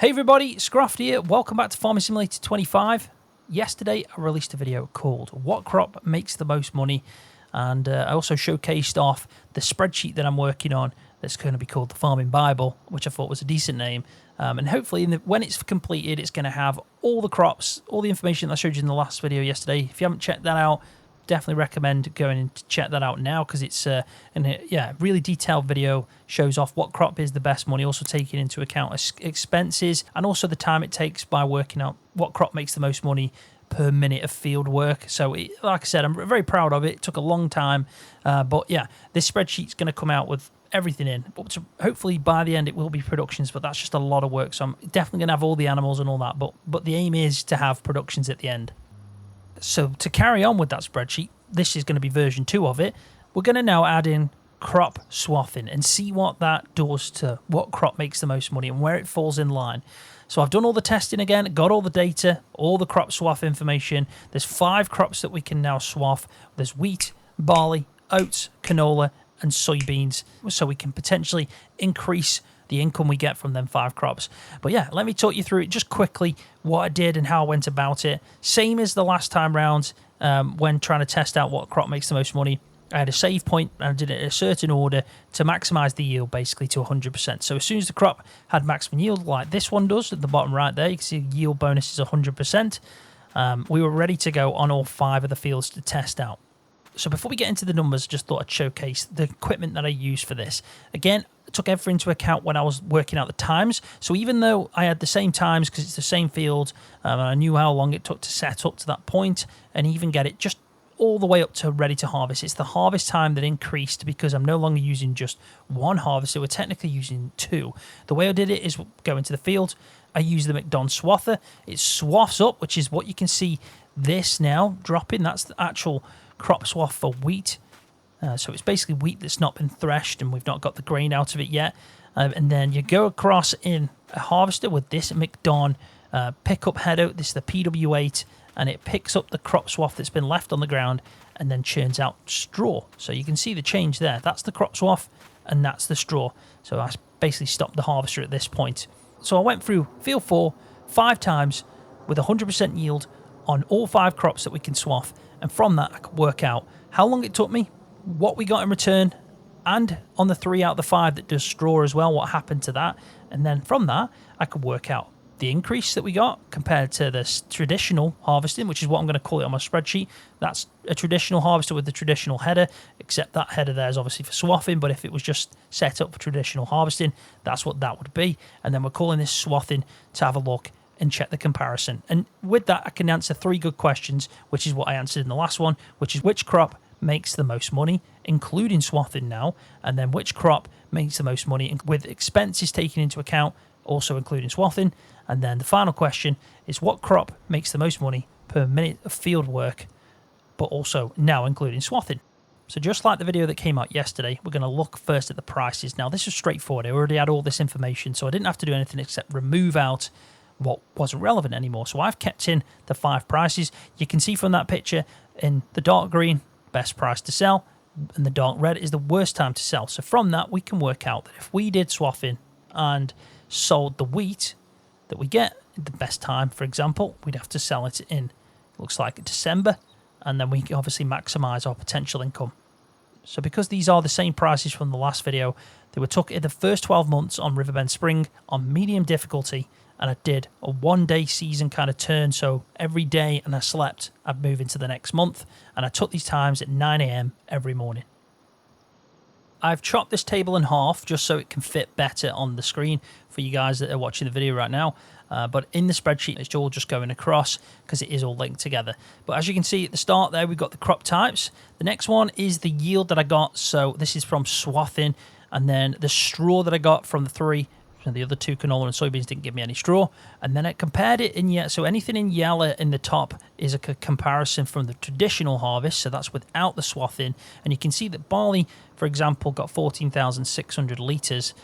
Hey everybody, Scroft here. Welcome back to Farming Simulator 25. Yesterday I released a video called What Crop Makes the Most Money, and I also showcased off the spreadsheet that I'm working on that's going to be called the Farming Bible, which I thought was a decent name. And hopefully when it's completed, it's going to have all the crops, all the information that I showed you in the last video yesterday. If you haven't checked that out, definitely recommend going and check that out now, because it's really detailed video, shows off what crop is the best money, also taking into account expenses and also the time it takes by working out what crop makes the most money per minute of field work. So like I said, I'm very proud of it. It took a long time, but yeah, this spreadsheet's going to come out with everything in, but hopefully by the end it will be productions, but that's just a lot of work, so I'm definitely going to have all the animals and all that, but the aim is to have productions at the end. So to carry on with that spreadsheet, this is going to be version 2 of it. We're going to now add in crop swathing and see what that does to what crop makes the most money and where it falls in line. So I've done all the testing again, got all the data, all the crop swath information. There's 5 crops that we can now swath. There's wheat, barley, oats, canola and soybeans, so we can potentially increase the income we get from them 5 crops. But yeah, let me talk you through it just quickly, what I did and how I went about it. Same as the last time round, when trying to test out what crop makes the most money. I had a save point and I did it in a certain order to maximize the yield basically to 100%. So as soon as the crop had maximum yield, like this one does at the bottom right there, you can see the yield bonus is 100%. We were ready to go on all 5 of the fields to test out. So before we get into the numbers, I just thought I'd showcase the equipment that I used for this. Again, I took everything into account when I was working out the times. So even though I had the same times because it's the same field, and I knew how long it took to set up to that point and even get it just all the way up to ready to harvest. It's the harvest time that increased because I'm no longer using just one harvester. We're technically using 2. The way I did it is go into the field. I use the McDon swather. It swaths up, which is what you can see this now dropping. That's the actual crop swath for wheat. So it's basically wheat that's not been threshed and we've not got the grain out of it yet. And then you go across in a harvester with this McDon pickup head out. This is the PW8, and it picks up the crop swath that's been left on the ground and then churns out straw. So you can see the change there. That's the crop swath and that's the straw. So I basically stopped the harvester at this point. So I went through field 4 5 times with 100% yield on all 5 crops that we can swath. And from that, I could work out how long it took me, what we got in return, and on the 3 out of the 5 that does straw as well, what happened to that. And then from that, I could work out the increase that we got compared to this traditional harvesting, which is what I'm going to call it on my spreadsheet. That's a traditional harvester with the traditional header, except that header there is obviously for swathing, but if it was just set up for traditional harvesting, that's what that would be. And then we're calling this swathing to have a look and check the comparison. And with that, I can answer 3 good questions, which is what I answered in the last one, which is which crop makes the most money, including swathing now, and then which crop makes the most money with expenses taken into account, also including swathing. And then the final question is what crop makes the most money per minute of field work, but also now including swathing. So just like the video that came out yesterday, we're going to look first at the prices. Now this is straightforward. I already had all this information, so I didn't have to do anything except remove out what wasn't relevant anymore. So I've kept in the 5 prices. You can see from that picture in the dark green, best price to sell, and the dark red is the worst time to sell. So from that, we can work out that if we did swathing and sold the wheat that we get the best time, for example, we'd have to sell it in, looks like December, and then we can obviously maximize our potential income. So because these are the same prices from the last video, they were took in the first 12 months on Riverbend Spring on medium difficulty, and I did a 1-day season kind of turn, so every day and I slept, I'd move into the next month, and I took these times at 9 AM every morning. I've chopped this table in half just so it can fit better on the screen for you guys that are watching the video right now. But in the spreadsheet, it's all just going across because it is all linked together. But as you can see at the start there, we've got the crop types. The next one is the yield that I got. So this is from swathing. And then the straw that I got from the 3. And the other 2, canola and soybeans, didn't give me any straw. And then I compared it in yellow. So anything in yellow in the top is a comparison from the traditional harvest. So that's without the swathing. And you can see that barley, for example, got 14,600 litres.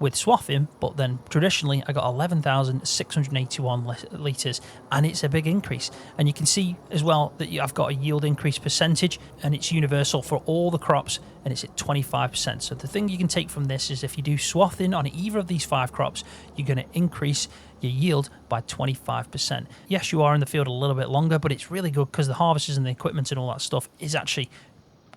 with Swathing, but then traditionally I got 11,681 litres, and it's a big increase. And you can see as well that I've got a yield increase percentage, and it's universal for all the crops, and it's at 25%. So the thing you can take from this is if you do Swathing on either of these 5 crops, you're going to increase your yield by 25%. Yes, you are in the field a little bit longer, but it's really good because the harvesters and the equipment and all that stuff is actually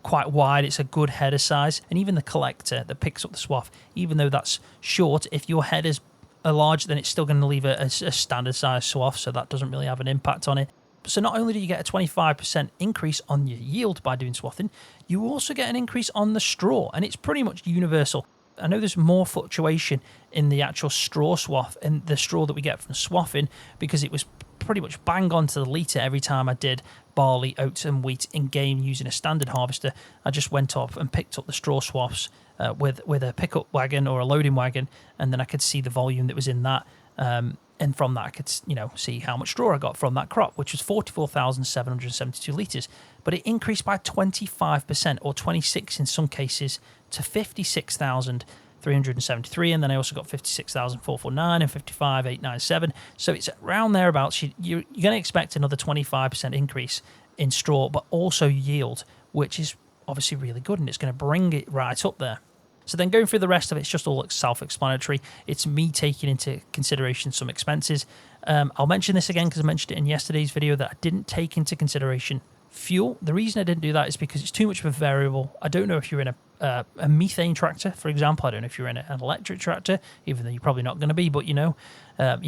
quite wide. It's a good header size, and even the collector that picks up the swath, even though that's short, if your headers are large, then it's still going to leave a standard size swath, so that doesn't really have an impact on it. So not only do you get a 25% increase on your yield by doing Swathing, you also get an increase on the straw, and it's pretty much universal. I know there's more fluctuation in the actual straw swath and the straw that we get from Swathing, because it was pretty much bang on to the litre every time I did barley, oats and wheat in game using a standard harvester. I just went off and picked up the straw swaths with a pickup wagon or a loading wagon, and then I could see the volume that was in that, and from that I could see how much straw I got from that crop, which was 44,772 litres. But it increased by 25%, or 26 in some cases, to 56,373, and then I also got 56,449 and 55,897. So it's around thereabouts. You're going to expect another 25% increase in straw, but also yield, which is obviously really good, and it's going to bring it right up there. So then going through the rest of it, it's just all self-explanatory. It's me taking into consideration some expenses. I'll mention this again because I mentioned it in yesterday's video that I didn't take into consideration fuel. The reason I didn't do that is because it's too much of a variable. I don't know if you're in a methane tractor, for example. I don't know if you're in an electric tractor, even though you're probably not going to be, but you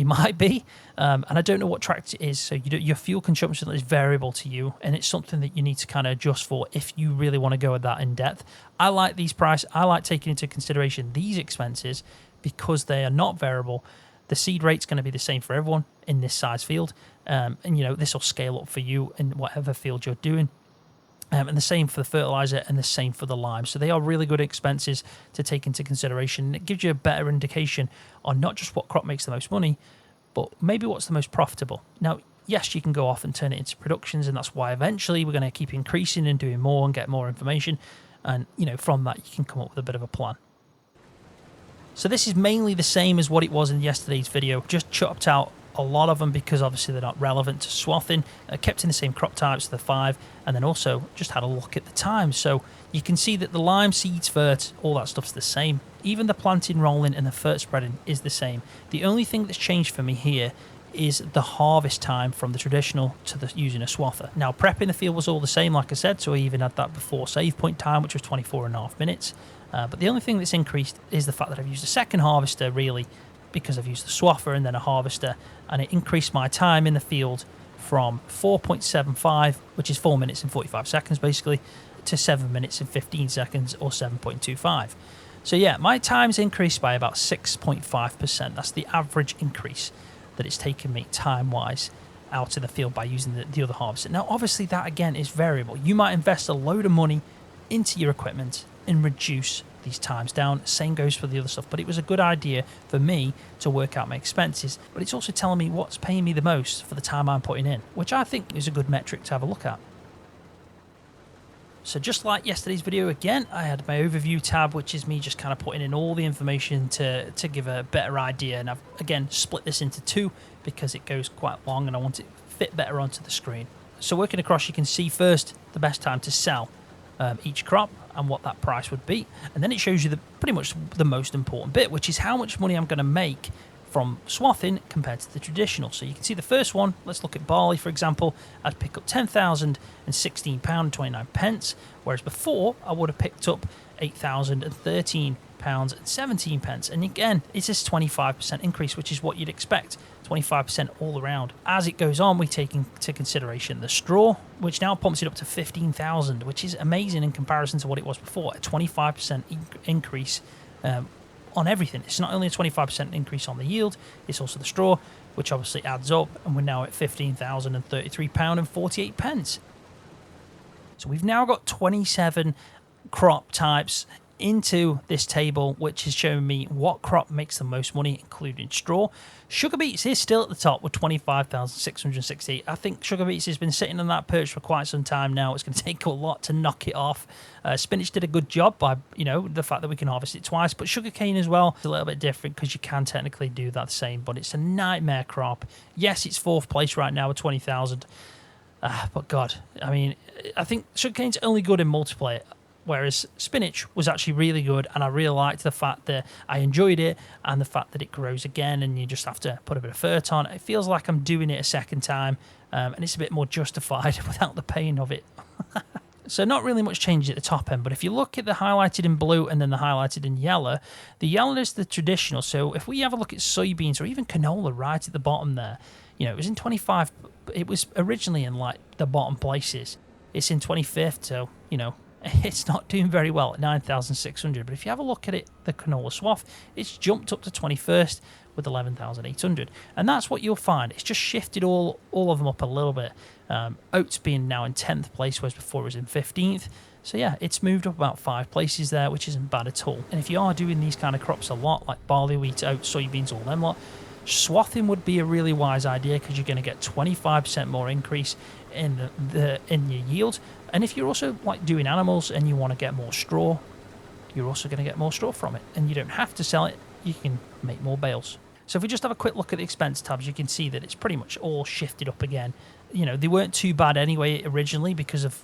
might be. And I don't know what tractor it is, so your fuel consumption is variable to you, and it's something that you need to kind of adjust for if you really want to go with that in depth. I like these prices. I like taking into consideration these expenses because they are not variable. The seed rate's going to be the same for everyone in this size field, and this will scale up for you in whatever field you're doing. And the same for the fertilizer, and the same for the lime. So they are really good expenses to take into consideration. It gives you a better indication on not just what crop makes the most money, but maybe what's the most profitable. Now, yes, you can go off and turn it into productions, and that's why eventually we're going to keep increasing and doing more and get more information. And from that, you can come up with a bit of a plan. So this is mainly the same as what it was in yesterday's video, just chopped out a lot of them because obviously they're not relevant to Swathing, kept in the same crop types, the 5, and then also just had a look at the times. So you can see that the lime, seeds, fert, all that stuff's the same. Even the planting, rolling and the fert spreading is the same. The only thing that's changed for me here is the harvest time from the traditional to the using a swather. Now, prepping the field was all the same, like I said, so I even had that before save point time, which was 24.5 minutes. But the only thing that's increased is the fact that I've used a second harvester, really, because I've used the swather and then a harvester, and it increased my time in the field from 4.75, which is 4 minutes and 45 seconds basically, to 7 minutes and 15 seconds, or 7.25. So yeah, my time's increased by about 6.5%. That's the average increase that it's taken me time-wise out in the field by using the other harvester. Now, obviously, that again is variable. You might invest a load of money into your equipment and reduce these times down. Same goes for the other stuff, but it was a good idea for me to work out my expenses, but it's also telling me what's paying me the most for the time I'm putting in, which I think is a good metric to have a look at. So just like yesterday's video, again, I had my overview tab, which is me just kind of putting in all the information to give a better idea. And I've, again, split this into 2 because it goes quite long and I want it to fit better onto the screen. So working across, you can see first the best time to sell each crop and what that price would be. And then it shows you pretty much the most important bit, which is how much money I'm going to make from Swathing compared to the traditional. So you can see the first one, let's look at barley, for example. I'd pick up £10,016.29, whereas before I would have picked up £8,013.17. And again, it's this 25% increase, which is what you'd expect, 25% all around. As it goes on, we take into consideration the straw, which now pumps it up to 15,000, which is amazing in comparison to what it was before, a 25% increase on everything. It's not only a 25% increase on the yield, it's also the straw, which obviously adds up, and we're now at £15,033.48. So we've now got 27 crop types into this table, which is showing me what crop makes the most money, including straw. Sugar beets is still at the top with 25,660. I think sugar beets has been sitting on that perch for quite some time now. It's going to take a lot to knock it off. Spinach did a good job by, the fact that we can harvest it twice, but sugarcane as well is a little bit different because you can technically do that same, but it's a nightmare crop. Yes, it's 4th place right now with 20,000. But God, I mean, I think sugarcane's only good in multiplayer, whereas spinach was actually really good, and I really liked the fact that I enjoyed it and the fact that it grows again and you just have to put a bit of fert on. It feels like I'm doing it a second time, and it's a bit more justified without the pain of it. So not really much change at the top end, but if you look at the highlighted in blue and then the highlighted in yellow, the yellow is the traditional. So if we have a look at soybeans or even canola right at the bottom there, it was in 25, it was originally in like the bottom places. It's in 25th, so, it's not doing very well at 9,600. But if you have a look at it, the canola swath, it's jumped up to 21st with 11,800. And that's what you'll find. It's just shifted all of them up a little bit. Oats being now in 10th place, whereas before it was in 15th. So yeah, it's moved up about 5 places there, which isn't bad at all. And if you are doing these kind of crops a lot, like barley, wheat, oats, soybeans, all them lot, swathing would be a really wise idea because you're going to get 25% more increase in your yield. And if you're also like doing animals and you want to get more straw, you're also going to get more straw from it, and you don't have to sell it. You can make more bales. So if we just have a quick look at the expense tabs, you can see that it's pretty much all shifted up again. They weren't too bad anyway originally because of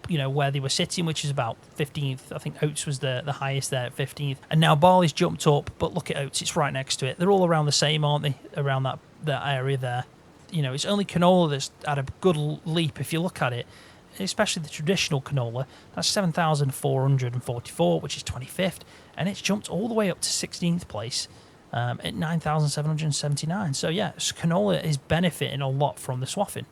where they were sitting, which is about 15th. I think oats was the highest there at 15th, and now barley's jumped up, but look at oats, it's right next to it. They're all around the same, aren't they, around that area there. It's only canola that's had a good leap. If you look at it, especially the traditional canola, that's 7,444, which is 25th, and it's jumped all the way up to 16th place at 9,779. So yeah, canola is benefiting a lot from the swathing.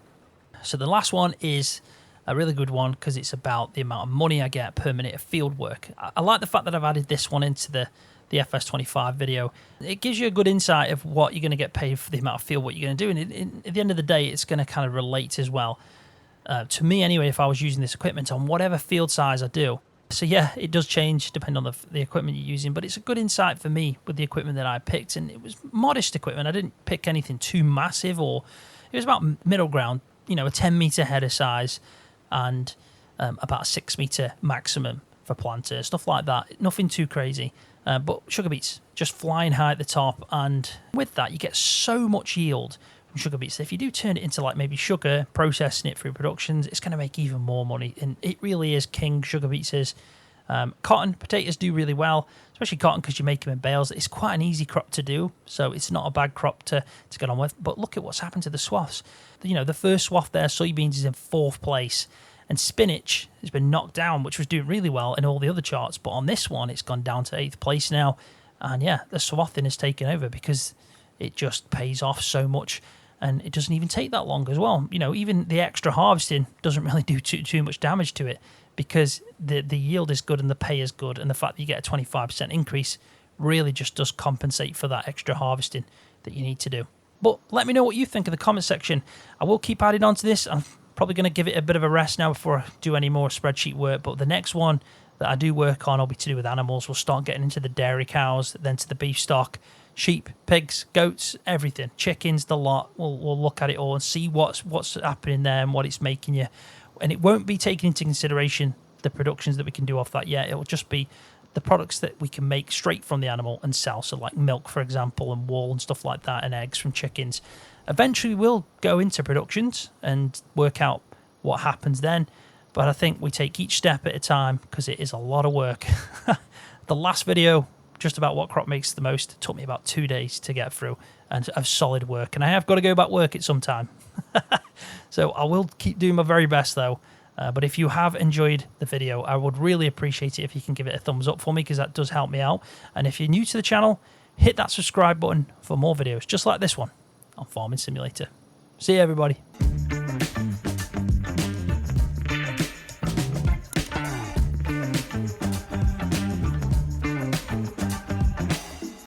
So the last one is a really good one because it's about the amount of money I get per minute of field work. I like the fact that I've added this one into the FS25 video. It gives you a good insight of what you're going to get paid for the amount of field work you're going to do, and at the end of the day, it's going to kind of relate as well. To me anyway, if I was using this equipment on whatever field size I do. So yeah, it does change depending on the equipment you're using, but it's a good insight for me with the equipment that I picked, and it was modest equipment. I didn't pick anything too massive, or it was about middle ground, a 10 meter header size and about a 6 meter maximum for planters, stuff like that. Nothing too crazy, but sugar beets just flying high at the top, and with that you get so much yield from sugar beets. If you do turn it into like maybe sugar, processing it through productions, it's going to make even more money, and it really is king. Sugar beets is. Cotton, potatoes do really well, especially cotton because you make them in bales. It's quite an easy crop to do, so it's not a bad crop to get on with. But look at what's happened to the swaths. The first swath there, soybeans, is in 4th place, and spinach has been knocked down, which was doing really well in all the other charts. But on this one, it's gone down to 8th place now, and yeah, the swathing has taken over because it just pays off so much. And it doesn't even take that long as well. Even the extra harvesting doesn't really do too much damage to it because the yield is good and the pay is good. And the fact that you get a 25% increase really just does compensate for that extra harvesting that you need to do. But let me know what you think in the comment section. I will keep adding on to this. I'm probably going to give it a bit of a rest now before I do any more spreadsheet work. But the next one that I do work on will be to do with animals. We'll start getting into the dairy cows, then to the beef stock, sheep, pigs, goats, everything, chickens, the lot. We'll look at it all and see what's happening there and what it's making you. And it won't be taking into consideration the productions that we can do off that yet. It will just be the products that we can make straight from the animal and sell. So like milk, for example, and wool and stuff like that, and eggs from chickens. Eventually we'll go into productions and work out what happens then. But I think we take each step at a time because it is a lot of work. The last video, just about what crop makes the most, it took me about 2 days to get through, and of solid work. And I have got to go back work at some time. So I will keep doing my very best though. But if you have enjoyed the video, I would really appreciate it if you can give it a thumbs up for me, because that does help me out. And if you're new to the channel, hit that subscribe button for more videos just like this one on Farming Simulator. See you, everybody.